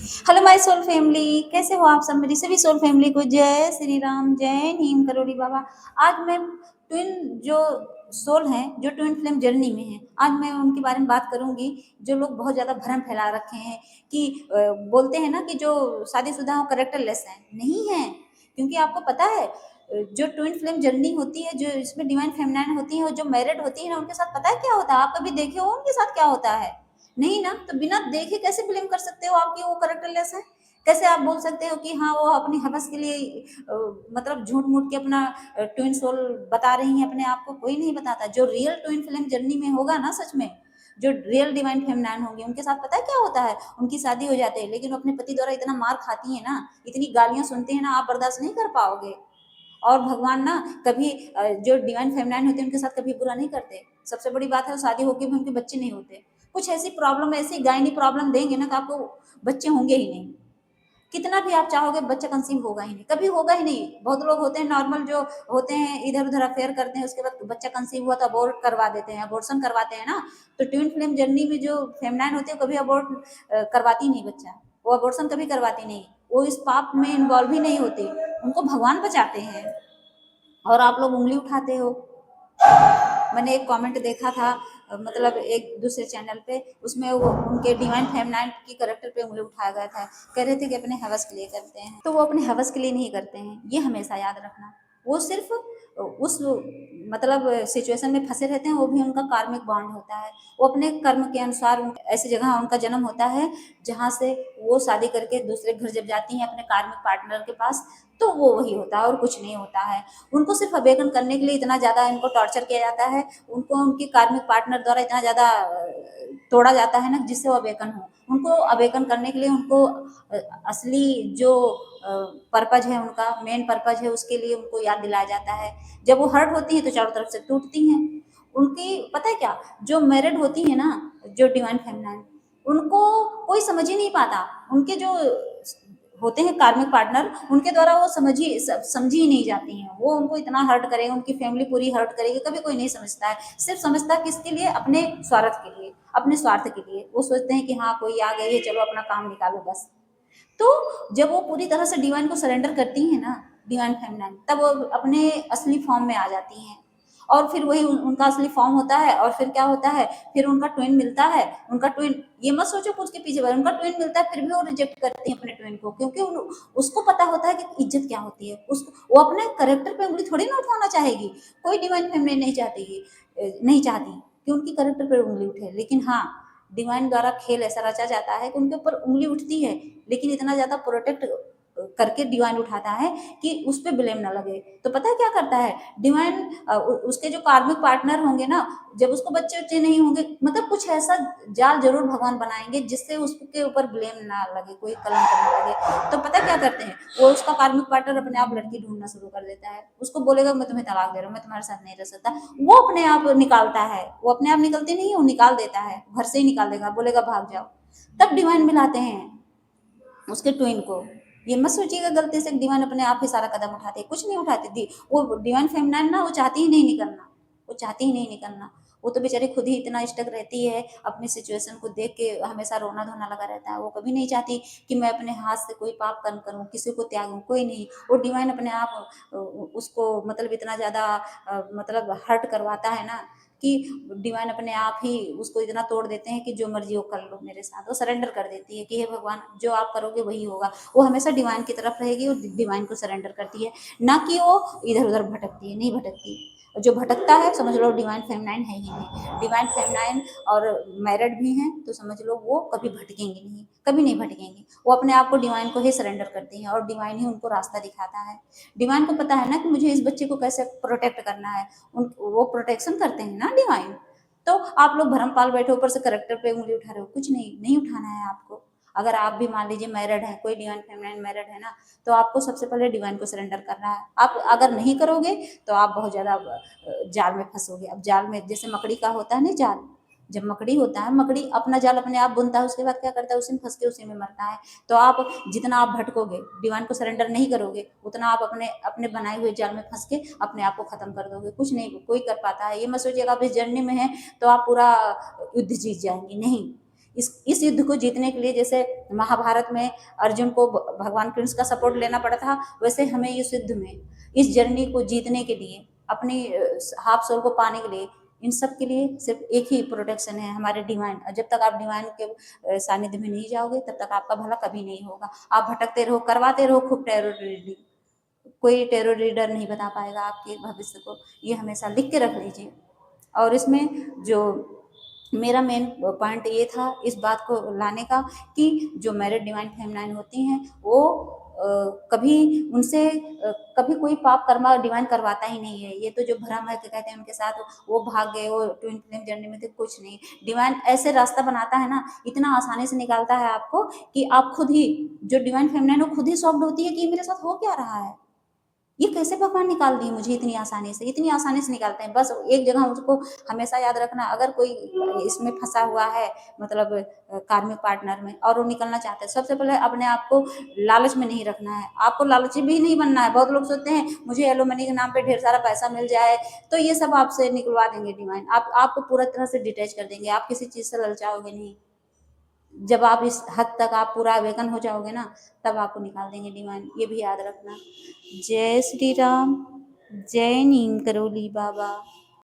Hello my soul family, कैसे हो आप सब? मेरी सभी सोल फैमिली को जय श्री राम, जय नीम करोड़ी बाबा। आज मैं ट्विन जो सोल हैं, जो ट्विन फ्लेम जर्नी में हैं, आज मैं उनके बारे में बात करूंगी। जो लोग बहुत ज़्यादा भ्रम फैला रखे हैं कि बोलते हैं ना कि जो शादीशुदा हो करेक्टरलेस हैं, नहीं है। क्योंकि आपको पता है जो ट्विन फ्लेम जर्नी होती है, जो इसमें डिवाइन फेमिनाइन होती है और जो मैरिड होती है ना, उनके साथ पता है क्या होता है? आप कभी देखे हो उनके साथ क्या होता है? नहीं ना, तो बिना देखे कैसे ब्लेम कर सकते हो आप कि वो कैरेक्टरलेस है? कैसे आप बोल सकते हो कि हाँ, वो अपनी हवस के लिए मतलब झूठ-मूठ के अपना ट्विन सोल बता रही हैं अपने आप को? कोई नहीं बताता। जो रियल ट्विन फ्लेम जर्नी में होगा ना सच में, जो रियल डिवाइन फेमिनाइन होंगी, उनके साथ पता है क्या होता है? उनकी शादी हो जाती है, लेकिन वो अपने पति द्वारा इतना मार खाती हैं ना, इतनी गालियाँ सुनती हैं ना, आप बर्दाश्त नहीं कर पाओगे। और भगवान ना कभी जो डिवाइन फेमिनाइन होते हैं उनके साथ कभी बुरा नहीं करते। सबसे बड़ी बात है शादी होके भी उनके बच्चे नहीं होते। कुछ ऐसी प्रॉब्लम, ऐसी गायनी प्रॉब्लम देंगे ना कि आपको बच्चे होंगे ही नहीं। कितना भी आप चाहोगे बच्चा कंसीव होगा ही नहीं, कभी होगा ही नहीं। बहुत लोग होते हैं नॉर्मल जो होते हैं, इधर-उधर अफेयर करते हैं, उसके बाद बच्चा कंसीव हुआ तो अबॉर्ट करवा देते हैं, अबॉर्शन करवाते हैं ना। तो ट्विन फ्लेम जर्नी में जो फेमिनाइन होती है, कभी अबॉर्ट करवाती नहीं बच्चा। वो अबॉर्शन कभी करवाती नहीं। वो इस पाप में इन्वॉल्व ही नहीं होती। उनको भगवान बचाते हैं। और आप लोग उँगली उठाते हो। मैंने एक कमेंट देखा था, मतलब एक दूसरे चैनल पे, उसमें वो उनके डिवाइन फेमिनाइन की कैरेक्टर पे उँगली उठाया गया था। कह रहे थे कि अपने हवस के लिए करते हैं, तो वो अपने हवस के लिए नहीं करते हैं, ये हमेशा याद रखना। वो सिर्फ उस मतलब सिचुएशन में फंसे रहते हैं, वो भी उनका कार्मिक बॉन्ड होता है। वो अपने कर्म के अनुसार ऐसी जगह उनका जन्म होता है जहाँ से वो शादी करके दूसरे घर जब जाती हैं अपने कार्मिक पार्टनर के पास, तो वो वही होता है और कुछ नहीं होता है। उनको सिर्फ अवेकन करने के लिए इतना ज़्यादा इनको टॉर्चर किया जाता है, उनको उनके कार्मिक पार्टनर द्वारा इतना ज़्यादा तोड़ा जाता है ना, जिससे वो अवेकन हो। उनको अवेकन करने के लिए उनको असली जो पर्पज है, उनका मेन पर्पज है, उसके लिए उनको याद दिलाया जाता है। जब वो हर्ट होती हैं तो चारों तरफ से टूटती हैं। उनकी पता है क्या, जो मैरिड होती है ना, जो डिवाइन फेमिनाइन, उनको कोई समझ ही नहीं पाता। उनके जो होते हैं कार्मिक पार्टनर, उनके द्वारा वो समझी ही नहीं जाती हैं। वो उनको इतना हर्ट करेगा, उनकी फैमिली पूरी हर्ट करेगी, कभी कोई नहीं समझता है। सिर्फ समझता है किसके लिए? अपने स्वार्थ के लिए, अपने स्वार्थ के लिए। वो सोचते हैं कि हाँ, कोई आ गई है, चलो अपना काम निकालो बस। तो जब वो पूरी तरह से डिवाइन को सरेंडर करती हैं ना, डिवाइन फेमिनाइन, तब वो अपने असली फॉर्म में आ जाती हैं। और फिर वही उनका असली फॉर्म होता है। और फिर क्या होता है, फिर उनका ट्विन मिलता है। उनका ट्विन, ये मत सोचो कुछ के पीछे उनका ट्विन मिलता है, फिर भी वो रिजेक्ट करती है अपने ट्विन को, क्योंकि उसको पता होता है कि इज्जत क्या होती है। वो अपने करेक्टर पे उंगली थोड़ी ना उठाना चाहेगी। कोई डिवाइन फेमिनाइन नहीं चाहती कि उनकी करेक्टर पर उंगली उठे। लेकिन हाँ, डिवाइन द्वारा खेल ऐसा रचा जाता है कि उनके ऊपर उंगली उठती है, लेकिन इतना ज्यादा प्रोटेक्ट करके डिवाइन उठाता है कि उस पर ब्लेम ना लगे। तो पता है क्या करता है डिवाइन? उसके जो कार्मिक पार्टनर होंगे ना, जब उसको बच्चे बच्चे नहीं होंगे, मतलब कुछ ऐसा जाल जरूर भगवान बनाएंगे जिससे उसके ऊपर ब्लेम ना लगे, कोई कलंक ना लगे। तो पता क्या करते हैं, वो उसका कार्मिक पार्टनर अपने आप लड़की ढूंढना शुरू कर देता है। उसको बोलेगा मैं तुम्हें तलाक दे रहा हूँ, मैं तुम्हारे साथ नहीं रह सकता। वो अपने आप निकालता है। वो अपने आप निकलती नहीं है, वो निकाल देता है, घर से ही निकाल देगा, बोलेगा भाग जाओ। तब डिवाइन मिलाते हैं उसके ट्विन को। ये मत सोचिएगा गलती से डिवाइन अपने आप ही सारा कदम उठाते, कुछ नहीं उठाते दी। वो डिवाइन फेमिनाइन ना, वो चाहती ही नहीं निकलना। वो चाहती ही नहीं निकलना। वो तो बेचारी खुद ही इतना स्टक रहती है, अपनी सिचुएशन को देख के हमेशा रोना धोना लगा रहता है। वो कभी नहीं चाहती कि मैं अपने हाथ से कोई पाप कर्म करूं, किसी को त्यागूं, कोई नहीं। वो डिवाइन अपने आप उसको मतलब इतना ज्यादा मतलब हर्ट करवाता है ना, कि डिवाइन अपने आप ही उसको इतना तोड़ देते हैं कि जो मर्जी हो कर लो मेरे साथ। वो सरेंडर कर देती है कि हे भगवान, जो आप करोगे वही होगा। वो हमेशा डिवाइन की तरफ रहेगी और डिवाइन को सरेंडर करती है, ना कि वो इधर उधर भटकती है। नहीं भटकती। जो भटकता है समझ लो डिवाइन फेमिनाइन है ही नहीं। डिवाइन फेमिनाइन और मैरिड भी हैं तो समझ लो वो कभी भटकेंगे नहीं, कभी नहीं भटकेंगे। वो अपने आप को डिवाइन को ही सरेंडर करती हैं और डिवाइन ही उनको रास्ता दिखाता है। डिवाइन को पता है ना कि मुझे इस बच्चे को कैसे प्रोटेक्ट करना है। वो प्रोटेक्शन करते हैं ना डिवाइन। तो आप लोग भरम पाल बैठे, ऊपर से करेक्टर पे उंगली उठा रहे हो। कुछ नहीं, नहीं उठाना है आपको। अगर आप भी मान लीजिए मैरिड है, कोई डिवाइन फेमिनाइन मैरिड है ना, तो आपको सबसे पहले डिवाइन को सरेंडर करना है। आप अगर नहीं करोगे तो आप बहुत ज्यादा जाल में फंसोगे। अब जाल में जैसे मकड़ी का होता है ना जाल, जब मकड़ी होता है, मकड़ी अपना जाल अपने आप बुनता है, उसके बाद क्या करता है, उसी में फंस के उसी में मरता है। तो आप जितना आप भटकोगे, डिवाइन को सरेंडर नहीं करोगे, उतना आप अपने अपने बनाए हुए जाल में फंस के अपने आप को खत्म कर दोगे। कुछ नहीं कोई कर पाता है। ये मत सोचिएगा आप इस जर्नी में हैं तो आप पूरा युद्ध जीत जाएंगे, नहीं। इस युद्ध को जीतने के लिए जैसे महाभारत में अर्जुन को भगवान कृष्ण का सपोर्ट लेना पड़ा था, वैसे हमें इस युद्ध में, इस जर्नी को जीतने के लिए, अपनी हाफ सोल को पाने के लिए, इन सब के लिए सिर्फ एक ही प्रोटेक्शन है, हमारे डिवाइन। जब तक आप डिवाइन के सानिध्य में नहीं जाओगे तब तक आपका भला कभी नहीं होगा। आप भटकते रहो, करवाते रहो खूब टेरर रीडिंग, कोई टेरर रीडर नहीं बता पाएगा आपके भविष्य को, ये हमेशा लिख के रख लीजिए। और इसमें जो मेरा मेन पॉइंट ये था इस बात को लाने का कि जो मैरिड डिवाइन फेमिनाइन होती हैं वो कभी उनसे कभी कोई पाप कर्मा डिवाइन करवाता ही नहीं है। ये तो जो भ्रम है कि कहते हैं उनके साथ वो भाग गए, वो ट्विन फ्लेम जर्नी में थे, कुछ नहीं। डिवाइन ऐसे रास्ता बनाता है ना, इतना आसानी से निकालता है आपको कि आप खुद ही, जो डिवाइन फेमिनाइन वो खुद ही शॉक्ड होती है कि ये मेरे साथ हो क्या रहा है, ये कैसे भगवान निकाल दिए मुझे इतनी आसानी से, इतनी आसानी से निकालते हैं। बस एक जगह उसको हमेशा याद रखना, अगर कोई इसमें फंसा हुआ है, मतलब कार्मिक पार्टनर में, और वो निकलना चाहते हैं, सबसे पहले अपने आप को लालच में नहीं रखना है, आपको लालची भी नहीं बनना है। बहुत लोग सोचते हैं मुझे एलोमनी के नाम पे ढेर सारा पैसा मिल जाए तो ये सब आपसे निकलवा देंगे डिवाइन, आपको पूरा तरह से डिटैच कर देंगे, आप किसी चीज से ललचाओगे नहीं। जब आप इस हद तक आप पूरा अवेकन हो जाओगे ना, तब आपको निकाल देंगे डिवाइन, ये भी याद रखना। जय श्री राम, जय नीम करोली बाबा।